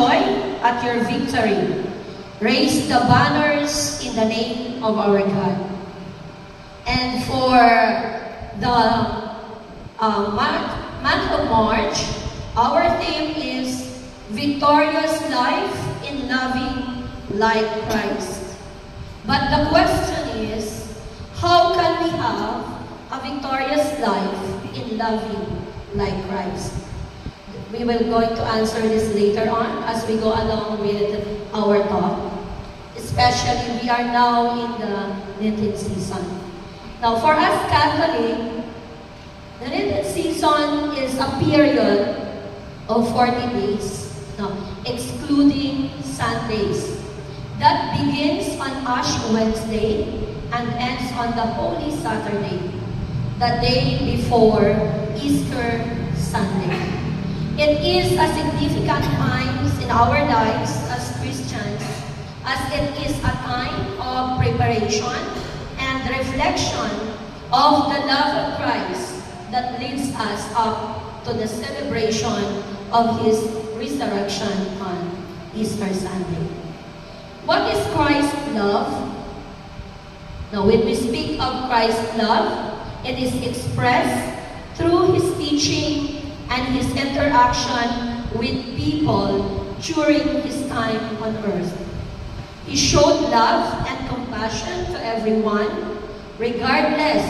joy at your victory. Raise the banners in the name of our God. And for the month of March, our theme is Victorious Life in Loving Like Christ. But the question is, how can we have a victorious life in loving like Christ? We will going to answer this later on as we go along with our talk. Especially, we are now in the Lenten season. Now, for us Catholic, the Lenten season is a period of 40 days, excluding Sundays. That begins on Ash Wednesday and ends on the Holy Saturday, the day before Easter Sunday. It is a significant time in our lives as Christians, as it is a time of preparation and reflection of the love of Christ that leads us up to the celebration of His resurrection on Easter Sunday. What is Christ's love? Now, when we speak of Christ's love, it is expressed through His teaching and His interaction with people during His time on earth. He showed love and compassion to everyone, regardless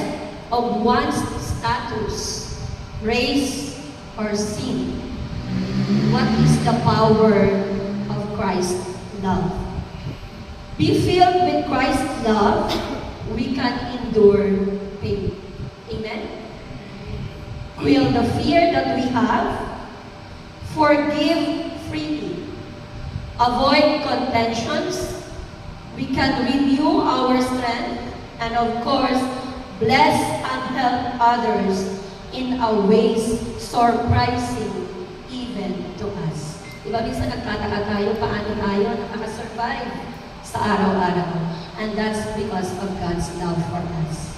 of one's status, race, or sin. What is the power of Christ's love? Be filled with Christ's love, we can endure pain. Amen? Will the fear that we have, forgive freely, avoid contentions, we can renew our strength, and of course, bless and help others in a ways surprising even to us. Diba, minsan nagtataka tayo, paano tayo nakakasurvive sa araw-araw? And that's because of God's love for us.